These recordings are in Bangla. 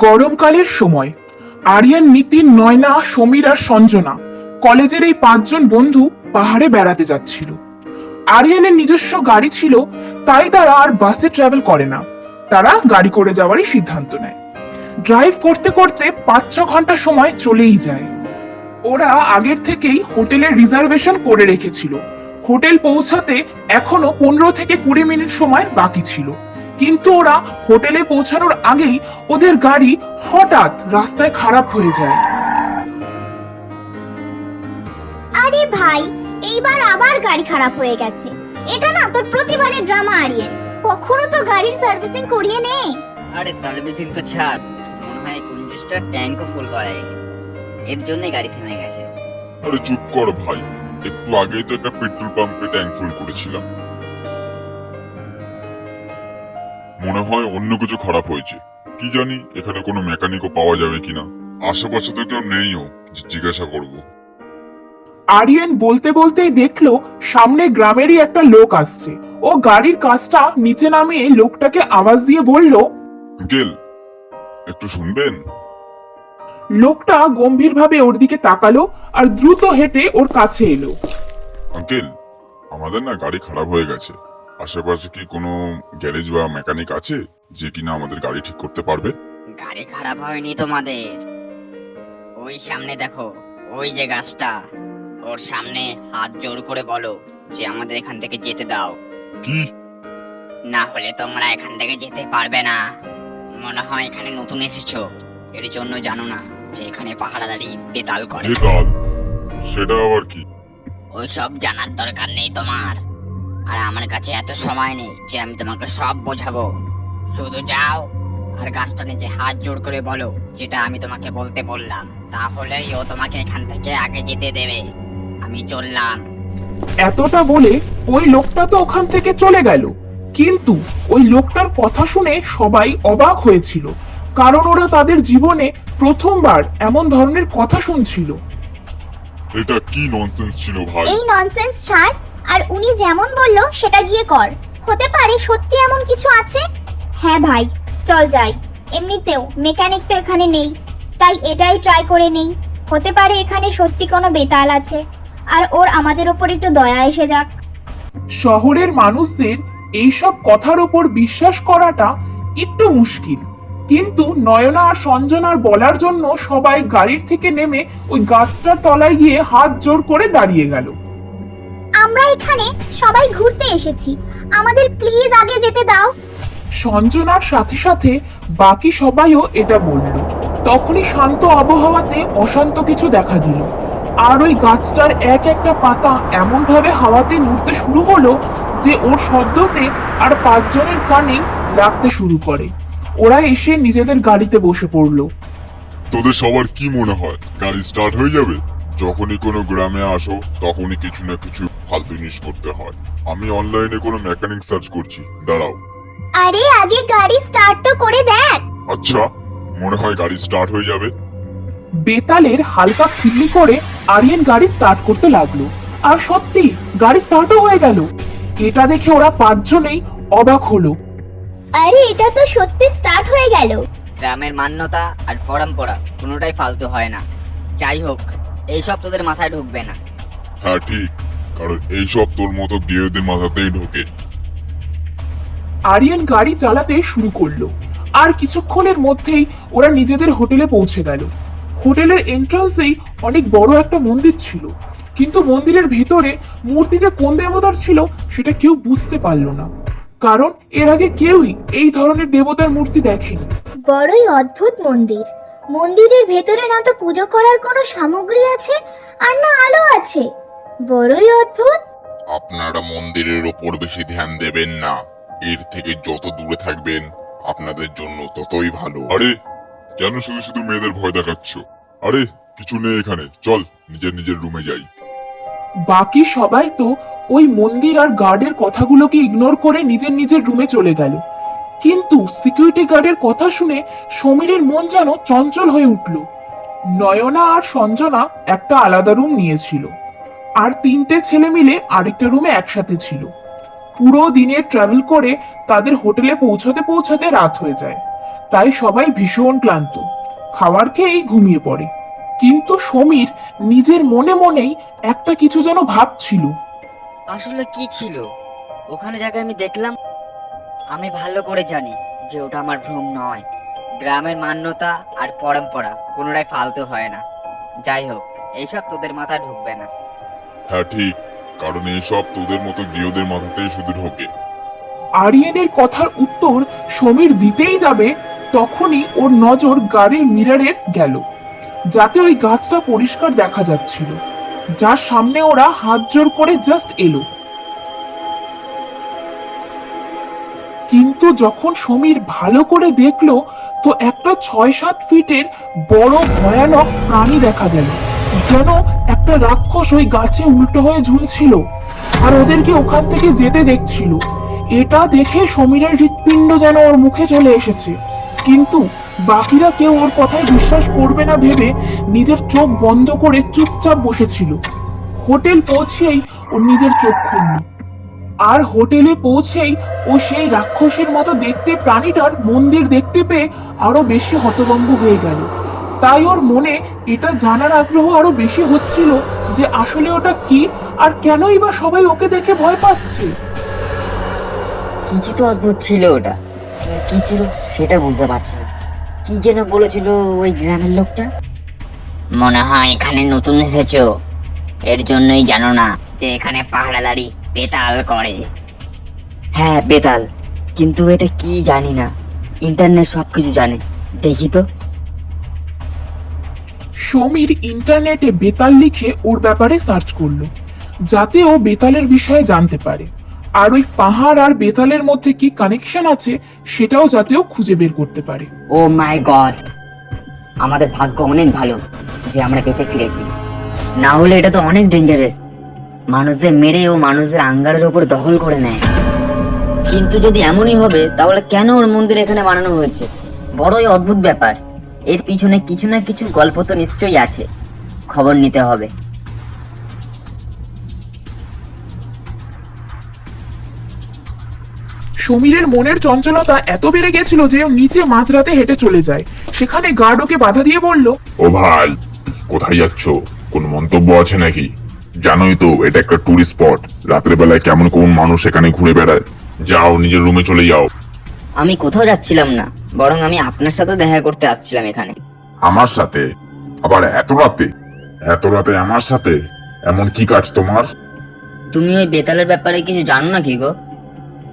গরমকালের সময় আরিয়ান, নিতিন, নয়না, সমীর আর সঞ্জনা কলেজের এই 5জন বন্ধু পাহাড়ে বেড়াতে যাচ্ছিল। আরিয়ানের নিজস্ব গাড়ি ছিল, তাই তারা আর বাসে ট্রাভেল করে না, তারা গাড়ি করে যাওয়ারই সিদ্ধান্ত নেয়। ড্রাইভ করতে করতে 5-6 ঘন্টা সময় চলেই যায়। ওরা আগের থেকেই হোটেলের রিজার্ভেশন করে রেখেছিল। হোটেল পৌঁছাতে এখনো 15 থেকে 20 মিনিট সময় বাকি ছিল, কিন্তু ওরা হোটেলে পৌঁছানোর আগেই ওদের গাড়ি হঠাৎ রাস্তায় খারাপ হয়ে যায়। আরে ভাই, এইবার আবার গাড়ি খারাপ হয়ে গেছে। এটা না তোর প্রতিবারের ড্রামা আরিয়ান, কখনো তো গাড়ির সার্ভিসিং করিয়ে নে। আরে সার্ভিসিং তো ছাড়, মনে হয় কুঞ্জুসটা ট্যাঙ্কও ফুল করায়নি, এর জন্যই গাড়ি থেমে গেছে। আরে চুপ কর ভাই, একটু আগেই তো একটা পেট্রোল পাম্পে ট্যাঙ্ক ফুল করেছিলাম। মনে হয় অন্য কিছু খারাপ হয়েছে, কি জানি এখানে কোনো মেকানিকও পাওয়া যাবে কিনা। আশেপাশে তো কেউ নেইও যে জিজ্ঞাসা করব। আরিয়ান বলতে বলতেই দেখলো সামনে গ্রামেরই একটা লোক আসছে। ও গাড়ির কাঁচটা নিচে নামিয়ে লোকটাকে আওয়াজ দিয়ে বলল, আঙ্কেল একটু শুনবেন? লোকটা গম্ভীরভাবে ওর দিকে তাকালো আর দ্রুত হেঁটে ওর কাছে এলো। আঙ্কেল, আমাদের না গাড়ি খারাপ হয়ে গেছে, আশেপাশে কি কোনো গ্যারেজ বা মেকানিক আছে যে কিনা আমাদের গাড়ি ঠিক করতে পারবে? গাড়ি খারাপ হয়নি তোমাদের, ওই সামনে দেখো, ওই যে গাছটা, ওর সামনে হাত জোর করে বলো যে আমাদের এখান থেকে যেতে দাও, কি? না হলে তোমরা এখান থেকে যেতে পারবে না। মনে হয় এখানে নতুন এসেছো, এর জন্য জানো না যে এখানে পাহারাদারি বেতাল করে। বেতাল? সেটা আবার কি? ওই সব জানার দরকার নেই তোমার, আর আমার কাছে এত সময় নেই যে আমি তোমাকে সব বোঝাবো। শুধু যাও আর গাছটা নিচে হাত জোড় করে বলো যেটা আমি তোমাকে বলতে বললাম, তাহলেই ও তোমাকে এখান থেকে আগে যেতে দেবে। আমি চললাম। এতটা বলে ওই লোকটা তো ওখান থেকে চলে গেল, কিন্তু ওই লোকটার কথা শুনে সবাই অবাক হয়েছিল, কারণ ওরা তাদের জীবনে প্রথমবার এমন ধরনের কথা শুনছিল। এটা কি ননসেন্স ছিল ভাই? এই ননসেন্স ছাড়, আর উনি যেমন বললো সেটা গিয়ে কর। হতে পারে সত্যি এমন কিছু আছে। হ্যাঁ ভাই, চল যাই। এমনিতেও মেকানিক তো এখানে নেই, তাই এটাই ট্রাই করে নেই। হতে পারে এখানে সত্যি কোনো বেতাল আছে, আর ওর আমাদের ওপর একটু দয়া এসে যাক। শহরের মানুষদের এইসব কথার উপর বিশ্বাস করাটা একটু মুশকিল, কিন্তু নয়না আর সঞ্জনার বলার জন্য সবাই গাড়ির থেকে নেমে ওই গাছটার তলায় গিয়ে হাত জোর করে দাঁড়িয়ে গেল। আমরা এখানে সবাই ঘুরতে এসেছি, আমাদের প্লিজ আগে যেতে দাও। সঞ্জনার সাথে সাথে বাকি সবাইও এটা বলল। তখনই শান্ত আবহাওয়াতে অশান্ত কিছু দেখা দিল, আর ওই গাছটার এক একটা পাতা এমন ভাবে হাওয়াতে নড়তে শুরু হলো যে ওর শব্দতে আর 5জনের কানে লাগতে শুরু করে। ওরা এসে নিজেদের গাড়িতে বসে পড়লো। তোদের সবার কি মনে হয় গাড়ি স্টার্ট হয়ে যাবে? যখনই কোনো গ্রামে আসো তখনই কিছু না কিছু ফালতু জিনিস করতে হয়। আমি অনলাইনে কোনো মেকানিক সার্চ করছি, দাঁড়াও। আরে আগে গাড়ি স্টার্ট তো করে দেখ। আচ্ছা, মনে হয় গাড়ি স্টার্ট হয়ে যাবে। বেতালের হালকা খিল্লি করে আরিয়ান গাড়ি স্টার্ট করতে লাগলো, আর সত্যি গাড়ি স্টার্টও হয়ে গেল। এটা দেখে ওরা 5জনেই অবাক হলো। আরে এটা তো সত্যি স্টার্ট হয়ে গেল। গ্রামের মান্যতা আর পরম্পরা কোনোটাই ফালতু হয় না। যাই হোক, এইসব তোদের মাথায় ঢুকবে না। হ্যাঁ ঠিক, কারণ এইসব তোর মতো গেয়েদের মাথাতেই ঢোকে। আরিয়ান গাড়ি চালাতে শুরু করলো, আর কিছুক্ষণের মধ্যেই ওরা নিজেদের হোটেলে পৌঁছে গেল। হোটেলের এন্ট্রান্সেই অনেক বড় একটা মন্দির ছিল, কিন্তু মন্দিরের ভেতরে মূর্তি যে কোন দেবতার ছিল সেটা কেউ বুঝতে পারলো না, কারণ এর আগে কেউই এই ধরনের দেবতার মূর্তি দেখেনি। বড়ই অদ্ভুত মন্দির। মন্দিরের ভেতরে না তো পুজো করার কোনো সামগ্রী আছে, আর না আলো আছে। বড়ই অদ্ভুত। আপনারা মন্দিরের ওপর বেশি ধ্যান দেবেন না, এর থেকে যত দূরে থাকবেন আপনাদের জন্য ততই ভালো। আরে কেন শুধু শুধু মেয়েদের ভয় দেখাচ্ছ? আরে কিছু নেই এখানে, চল নিজের নিজের রুমে যাই। বাকি সবাই তো ওই মন্দির আর গার্ডের কথাগুলোকে ইগনোর করে নিজের নিজের রুমে চলে গেল, কিন্তু সিকিউরিটি গার্ডের কথা শুনে সমীরের মন যেন চঞ্চল হয়ে উঠল। নয়না আর সঞ্জনা একটা আলাদা রুম নিয়েছিল, আর 3টে ছেলে মিলে আরেকটা রুমে একসাথে ছিল। পুরো দিনে ট্রাভেল করে তাদের হোটেলে পৌঁছাতে পৌঁছাতে রাত হয়ে যায়। তাই সবাই ভীষণ ক্লান্ত, খাবার খেয়েই ঘুমিয়ে পড়ে। কিন্তু সমীর নিজের মনে মনেই একটা কিছু যেন ভাবছিল। আসলে কি ছিল ওখানে জায়গায় আমি দেখলাম? আমি ভালো করে জানি যে ওটা আমার ভ্রম নয়। গ্রামের মান্যতা আর পরম্পরা কোনোটাই ফালতু হয় না। যাই হোক, এইসব তোদের মাথায় ঢুকবে না। হ্যাঁ ঠিক, কারণ এসব তোদের মতো গৃহদের মাথাতেই শুধু ঢোকে। আরিয়ানের কথার উত্তর সমীর দিতেই যাবে, তখনই ওর নজর গাড়ির মিররের গেল, যাতে ওই গাছটা পরিষ্কার দেখা যাচ্ছিল, যার সামনে ওরা হাত জোর করে জাস্ট এলো। কিন্তু যখন সমীর ভালো করে দেখলো, তো একটা 6-7 ফিটের বড় ভয়ানক প্রাণী দেখা গেল, যেন একটা রাক্ষস ওই গাছে উল্টো হয়ে ঝুলছিল আর ওদেরকে ওখান থেকে যেতে দেখছিল। এটা দেখে সমীরের হৃৎপিণ্ড যেন ওর মুখে চলে এসেছে, কিন্তু বাকিরা কেউ ওর কথায় বিশ্বাস করবে না ভেবে নিজের চোখ বন্ধ করে চুপচাপ বসেছিল। হোটেল পৌঁছেই ও নিজের চোখ খুলল, আর হোটেলে পৌঁছেই ও সেই রাক্ষসের মতো দেখতে প্রাণীটার মন্দির দেখতে পেয়ে আরো বেশি হতভম্ব হয়ে গেল। তাই ওর মনে এটা জানার আগ্রহ আরো বেশি হচ্ছিল যে আসলে ওটা কি, আর কেনই বা সবাই ওকে দেখে ভয় পাচ্ছে। কিছু তো অদ্ভুত ছিল ওটা, কি ছিল সেটা বুঝতে পারছি না। কি যেন বলেছিল ওই গ্রামের লোকটা? মনে হয় এখানে নতুন এসেছো, এর জন্যই জানো না যে এখানে পাহারাদারি বেতাল করে। হ্যাঁ বেতাল, কিন্তু এটা কি জানি না। ইন্টারনেট সবকিছু জানে, দেখি তো। সমীর ইন্টারনেটে বেতাল লিখে ওর ব্যাপারে সার্চ করলো, যাতে ও বেতালের বিষয়ে জানতে পারে, আর ওই পাহাড় আর বেতালের মধ্যে কি কানেকশন আছে সেটাও যাতে ও খুঁজে বের করতে পারে। ও মাই গড, আমাদের ভাগ্য অনেক ভালো যে আমরা বেঁচে ফিরেছি, না হলে এটা তো অনেক ডেঞ্জারাস। মানুষদের মেরে ও মানুষদের আঙ্গারের ওপর দখল করে নেয়। কিন্তু যদি এমনই হবে তাহলে কেন ওর মন্দির এখানে বানানো হয়েছে? বড়ই অদ্ভুত ব্যাপার। এর পিছনে কিছু না কিছু গল্প তো নিশ্চয়ই আছে, খবর নিতে হবে। সমীরের মনের চঞ্চলতা এত বেড়ে গেছিল যে ও নিচে মাঝরাতে হেঁটে চলে যায়। সেখানে গার্ড ওকে বাধা দিয়ে বলল, ও ভাই, কোথায় যাচ্ছ? কোন মন্তব্য আছে নাকি? জানোই তো এটা একটা টুরিস্ট স্পট, রাতের বেলায় কেমন কোন মানুষ এখানে ঘুরে বেড়ায়। যাও, নিজের রুমে চলে যাও। আমি কোথাও যাচ্ছিলাম না, বরং আমি আপনার সাথে দেখা করতে আসছিলাম এখানে। আমার সাথে? আবার এত রাতে? এত রাতে আমার সাথে? এমন কি কাজ তোমার? তুমি ওই বেতালের ব্যাপারে কিছু জানো না কি গো?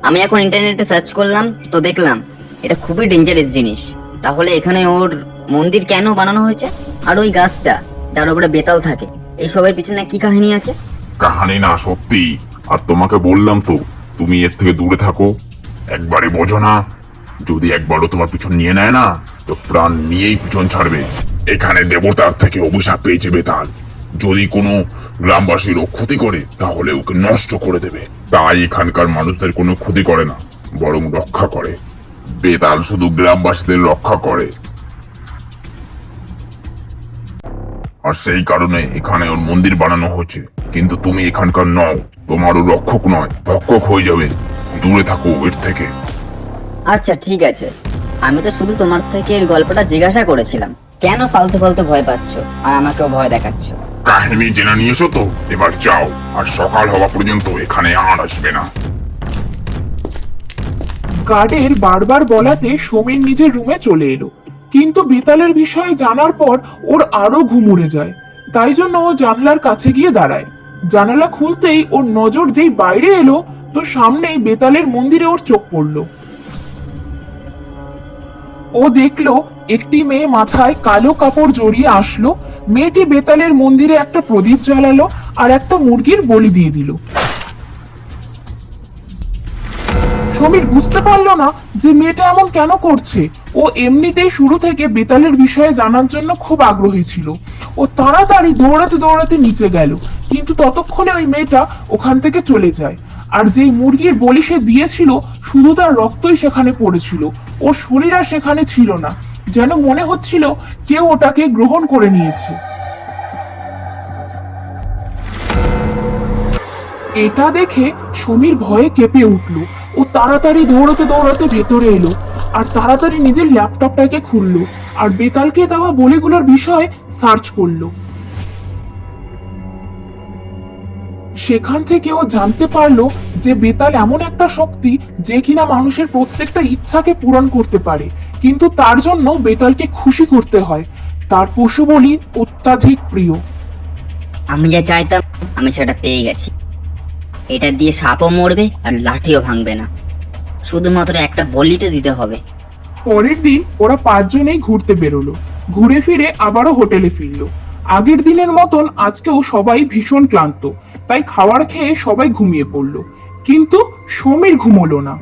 আমি এখন ইন্টারনেটে সার্চ করলাম, তো দেখলাম এটা খুবই ডেঞ্জারাস জিনিস। তাহলে এখানে ওর মন্দির কেন বানানো হয়েছে? আর ওই গাছটা যার উপরে বেতাল থাকে, এই সবের পিছনে কি কাহিনী আছে? কাহানি না, সত্যি। আর তোমাকে বললাম তো, তুমি এর থেকে দূরে থাকো। একবারে বোঝো না? যদি একবারও তোমার পিছন নিয়ে নেয় না, তো প্রাণ নিয়েই পিছন ছাড়বে। এখানে দেবতার থেকে অভিশাপ পেয়েছে বেতাল। যদি কোনো গ্রামবাসীরও ক্ষতি করে তাহলে ওকে নষ্ট করে দেবে। তাই এখানকার মানুষদের কোনো ক্ষতি করে না, বরং রক্ষা করে। বেতাল শুধু গ্রামবাসীদের রক্ষা করে, আর সেই কারণে এখানে ওর মন্দির বানানো হয়েছে। কিন্তু তুমি এখানকার নও, তোমারও রক্ষক নয়, ভক্ষক হয়ে যাবে। দূরে থাকো এর থেকে। আচ্ছা ঠিক আছে, আমি তো শুধু তোমার থেকে এর গল্পটা জিজ্ঞাসা করেছিলাম। কেন ফালতু ফালতু ভয় পাচ্ছ আর আমাকেও ভয় দেখাচ্ছ? কাহিনী জেনে নিয়েছো তো, এবার যাও, আর সকাল হওয়া পর্যন্ত এখানে আর আসবে না। গার্ডের বারবার বলাতে সমীর নিজের রুমে চলে এলো, কিন্তু বেতালের বিষয়ে জানার পর ওর আরো ঘুম উড়ে যায়। তাই জন্য ও জানলার কাছে গিয়ে দাঁড়ায়। জানালা খুলতেই ওর নজর যেই বাইরে এলো, তো সামনেই বেতালের মন্দিরে ওর চোখ পড়লো। ও দেখলো একটি মেয়ে মাথায় কালো কাপড় জড়িয়ে আসলো। মেয়েটি বেতালের মন্দিরে একটা প্রদীপ জ্বালালো আর একটা মুরগির বলি দিয়ে দিল। সমীর বুঝতে পারলো না যে মেয়েটা এমন কেন করছে। ও এমনিতেই শুরু থেকে বেতালের বিষয়ে জানার জন্য খুব আগ্রহী ছিল। ও তাড়াতাড়ি দৌড়াতে দৌড়াতে নিচে গেল, কিন্তু ততক্ষণে ওই মেয়েটা ওখান থেকে চলে যায়। আর যেই মুরগির বলি সে দিয়েছিল, শুধু তার রক্তই সেখানে পড়েছিল, ওর শরীর আর সেখানে ছিল না। যেন মনে হচ্ছিল কেউ ওটাকে গ্রহণ করে নিয়েছে। এটা দেখে সমীর ভয়ে কেঁপে উঠল। ও তাড়াতাড়ি দৌড়াতে দৌড়াতে ভেতরে এলো আর তাড়াতাড়ি নিজের ল্যাপটপটাকে খুললো আর বেতালকে দেওয়া বলিগুলোর বিষয়ে সার্চ করলো। সেখান থেকে ও জানতে পারলো যে বেতাল এমন একটা শক্তি যে কিনা মানুষের প্রত্যেকটা ইচ্ছাকে পূরণ করতে পারে, কিন্তু তার জন্য বেতালকে খুশি করতে হয়। তার পশু বলি অত্যাধিক প্রিয়। আমি যা চাইতাম আমি সেটা পেয়ে গেছি। এটা দিয়ে সাপও মরবে আর লাঠিও ভাঙবে না, শুধুমাত্র একটা বলিতে দিতে হবে। পরের দিন ওরা পাঁচজনেই ঘুরতে বেরোলো। ঘুরে ফিরে আবারও হোটেলে ফিরলো। আগের দিনের মতন আজকেও সবাই ভীষণ ক্লান্ত, তাই খাবার খেয়ে সবাই ঘুমিয়ে পড়লো। কিন্তু সমীর ঘুমোলো না।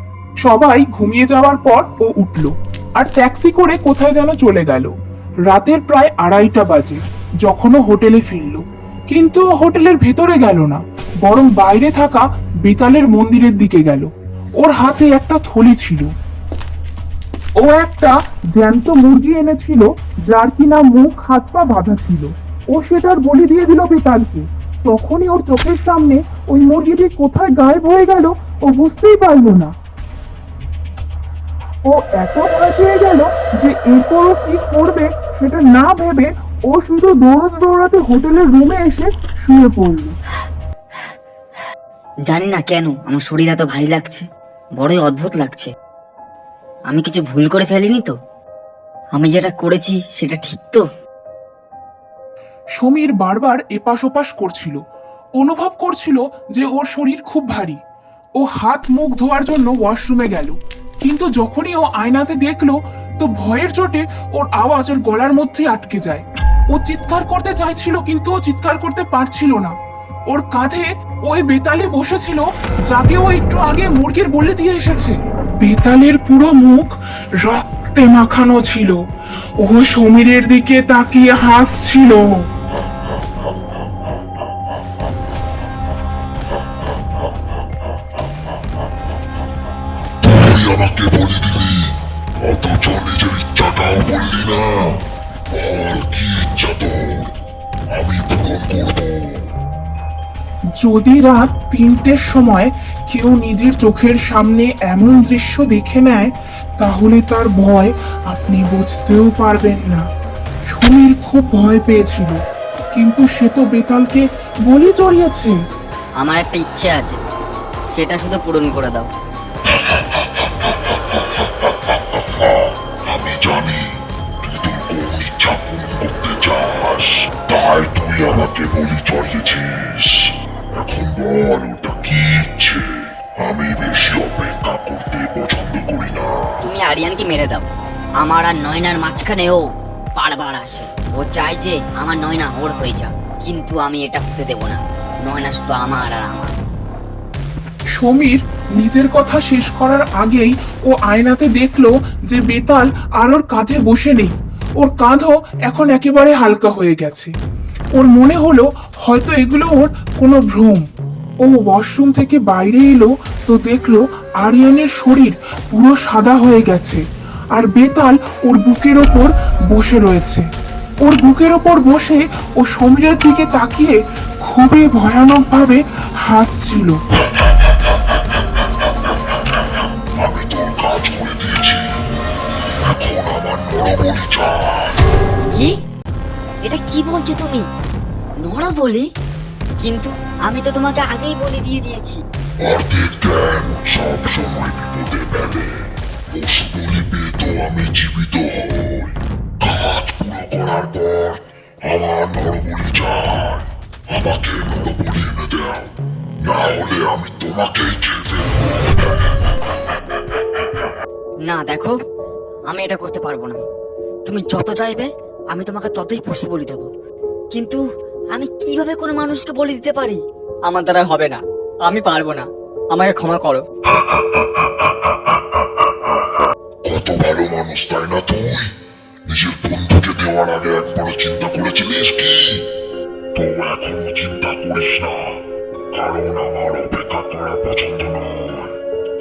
সবাই ঘুমিয়ে যাওয়ার পর ও উঠলো আর ট্যাক্সি করে কোথায় যেন চলে গেল। রাতের প্রায় 2:30 বাজে যখনও হোটেলে ফিরলো, কিন্তু ও হোটেলের ভেতরে গেল না, বরং বাইরে থাকা বেতালের মন্দিরের দিকে গেল। ওর হাতে একটা থলি ছিল। ও একটা জ্যান্ত মুরগি এনেছিল যার কিনা মুখ হাত পা বাঁধা ছিল। ও সেটার বলি দিয়ে দিল বেতালকে। তখনই ওর চোখের সামনে ওই মুরগিটি কোথায় গায়েব হয়ে গেল ও বুঝতেই পারলো না। ও এত ভয় পেয়ে গেল যে এরপর ও কি করবে সেটা না ভেবে ও শুধু দৌড়াতে দৌড়াতে হোটেলের রুমে এসে শুয়ে পড়লো। জানি না কেন আমার শরীর এত ভারী লাগছে, বড়ই অদ্ভুত লাগছে। আমি কিছু ভুল করে ফেলিনি তো? আমি যেটা করেছি সেটা ঠিক তো? সমীর বারবার এপাশ ওপাশ করছিল। অনুভব করছিল যে ওর শরীর খুব ভারী। ও হাত মুখ ধোয়ার জন্য ওয়াশরুমে গেল, কিন্তু যখনই ও আয়নাতে দেখলো তো ভয়ের চোটে ওর আওয়াজ ওর গলার মধ্যেই আটকে যায়। ও চিৎকার করতে চাইছিল কিন্তু ও চিৎকার করতে পারছিল না। ওর কাঁধে ওই বেতালে বসেছিল যাকে ও একটু আগে মুরগির বলি দিয়ে এসেছে। বেতালের পুরো মুখ রক্তে মাখানো ছিল। ও সমীরের দিকে তাকিয়ে হাসছিল। তুই আমাকে বলে দিলি, অথচ নিজের ইচ্ছাটাও বললি না। বল কি ইচ্ছা তোর, আমি পূরণ করবো। যদি রাত 3টের সময় কেউ নিজের চোখের সামনে এমন দৃশ্য দেখে নেয় তাহলে তার ভয় আপনি বুঝতেও পারবেন না। সমীর খুব ভয় পেয়েছিল, কিন্তু সে তো বেতালকে বলি চড়িয়েছে। আমার একটা ইচ্ছে আছে, সেটা শুধু পূরণ করে দাও। আমি জানি তুই তোর কোন ইচ্ছা পূরণ করতে চাস, তাই তুই আমাকে বলি চড়িয়েছিস। এখন বল ওটা কি ইচ্ছে। আমি বেশি অপেক্ষা করতে পছন্দ করি না। তুমি আরিয়ানকে মেরে দাও। আমার আর নয়নার মাঝখানে ও বারবার আসে। ও চায় যে আমার নয়না ওর হয়ে যাক, কিন্তু আমি এটা হতে দেব না। নয়না শুধু আমার আর আমার। সমীর নিজের কথা শেষ করার আগেই ও আয়নাতে দেখলো যে বেতাল আর ওর কাঁধে বসে নেই। ওর কাঁধও এখন একেবারে হালকা হয়ে গেছে। ওর মনে হলো হয়তো এগুলো ওর কোনো ভ্রম। ও ওয়াশরুম থেকে বাইরে এলো তো দেখলো আরিয়ানের শরীর পুরো সাদা হয়ে গেছে আর বেতাল ওর বুকের ওপর বসে রয়েছে। ওর বুকের ওপর বসে ও সমীরের দিকে তাকিয়ে খুবই ভয়ানকভাবে হাসছিল। আমি তোর কাজ করে দিয়েছি, এখন আমার নরবলি চাই। কি? এটা কি বলছো তুমি? নড়া বলি? কিন্তু আমি তো তোমাকে আগেই বলে দিয়ে দিয়েছি। অর্ধেক জ্ঞান সব সময় বিপদে ফেলে। পশু বলি পেয়ে তো আমি জীবিত হই। কাজ পুরো করার পর আমার নরবলি চাই। আমাকে নরবলি এনে দাও, না হলে আমি তোমাকেই খেয়ে ফেলবো। না দেখো, আমি এটা করতে পারবো না। তুমি যত চাইবে আমি তোমাকে ততই পশু বলি দেবো, কিন্তু আমি কিভাবে কোনো মানুষকে বলি দিতে পারি? আমার দ্বারা হবে না, আমি পারবো না, আমাকে ক্ষমা করো। কত ভালো মানুষ তাই না তুই? নিজের বন্ধুকে দেওয়ার আগে একবারও চিন্তা করেছিলিস কি? তো এখনো চিন্তা করিস না, কারণ আমার অপেক্ষা করা পছন্দ নয়।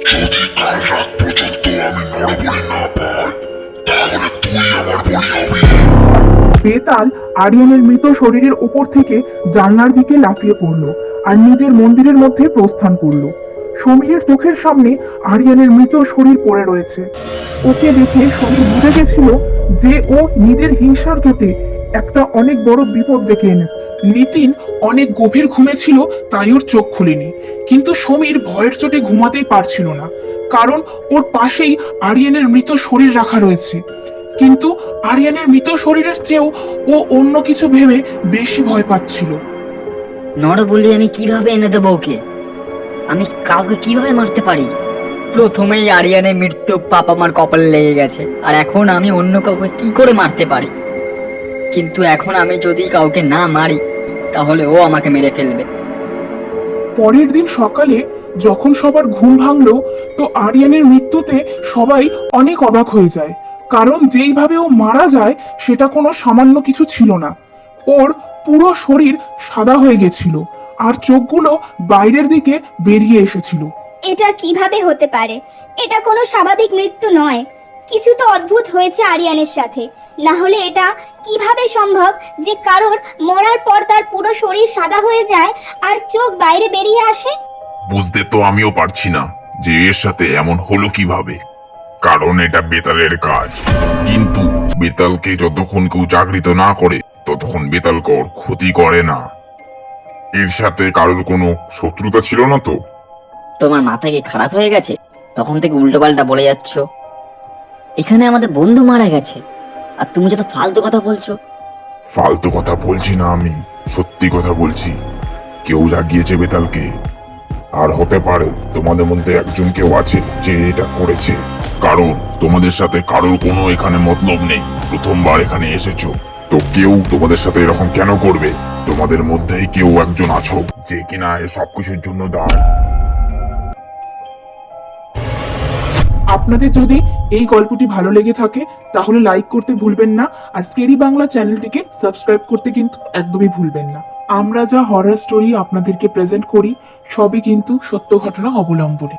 যদি কাল রাত পর্যন্ত আমি নরবলি না পাই তাহলে তুই আমার বলি হবি। বেতাল আরিয়ানের মৃত শরীরের উপর থেকে জানলার দিকে লাফিয়ে পড়লো আর নিজের মন্দিরের মধ্যে প্রস্থান করলো। সমীরের চোখের সামনে আরিয়ানের মৃত শরীর পড়ে রয়েছে। ও ওকে দেখে সমীর বুঝে গেছিল যে ও নিজের হিংসার জোটে একটা অনেক বড় বিপদ ডেকে এনেছে। নিতিন অনেক গভীর ঘুমে ছিল, তাই ওর চোখ খুলেনি। কিন্তু সমীর ভয়ের চোটে ঘুমাতেই পারছিল না, কারণ ওর পাশেই আরিয়ানের মৃত শরীর রাখা রয়েছে। কিন্তু আরিয়ানের মৃত শরীরের চেয়েও ও অন্য কিছু ভেবে বেশি ভয় পাচ্ছিল। নর বলি আমি কিভাবে এনে দেবো ওকে? আমি কাউকে কিভাবে মারতে পারি? প্রথমেই আরিয়ানের মৃত্যু পাপা মার কপালে লেগে গেছে, আর এখন আমি অন্য কাউকে কি করে মারতে পারি? কিন্তু এখন আমি যদি কাউকে না মারি তাহলে ও আমাকে মেরে ফেলবে। পরের দিন সকালে যখন সবার ঘুম ভাঙলো, তো আরিয়ানের মৃত্যুতে সবাই অনেক অবাক হয়ে যায়, কারণ যেইভাবে ও মারা যায় সেটা কোনো সামান্য কিছু ছিল না। ওর পুরো শরীর সাদা হয়ে গেছিল, আর চোখগুলো বাইরের দিকে বেরিয়ে এসেছিল। এটা কিভাবে হতে পারে? এটা কোনো স্বাভাবিক মৃত্যু নয়। কিছু তো অদ্ভুত হয়েছে আরিয়ানের সাথে। না হলে এটা কিভাবে সম্ভব যে কারোর মরার পর তার পুরো শরীর সাদা হয়ে যায় আর চোখ বাইরে বেরিয়ে আসে? বুঝতে তো আমিও পারছি না যে এর সাথে এমন হলো কিভাবে, কারণ এটা বেতালের কাজ। কিন্তু বেতালকে যতক্ষণ কেউ জাগরিত না করে ততক্ষণ বেতাল কর ক্ষতি করে না। এর সাথে কারোর কোনো শত্রুতা ছিল না তো? তোমার মাথা কি খারাপ হয়ে গেছে? তখন থেকে উল্টোপাল্টা বলে যাচ্ছ। এখানে আমাদের বন্ধু মারা গেছে আর তুমি যত ফালতু কথা বলছো। ফালতু কথা বলছি না, আমি সত্যি কথা বলছি। কেউ জাগিয়েছে বেতালকে, আর হতে পারে তোমাদের মধ্যে একজন কেউ আছে যে এটা করেছে। কারণ তোমাদের সাথে কারোর কোনো এখানে মতলব নেই, প্রথমবার এখানে এসেছো, তো কেউ তোমাদের সাথে এরকম কেন করবে? তোমাদের মধ্যেই কেউ একজন আছো যে কিনা এ সবকিছুর জন্য দায়। আপনাদের যদি এই গল্পটি ভালো লেগে থাকে তাহলে লাইক করতে ভুলবেন না, আর স্কেরি বাংলা চ্যানেলটিকে সাবস্ক্রাইব করতে কিন্তু একদমই ভুলবেন না। আমরা যা হরর স্টোরি আপনাদেরকে প্রেজেন্ট করি সবই কিন্তু সত্য ঘটনা অবলম্বনে।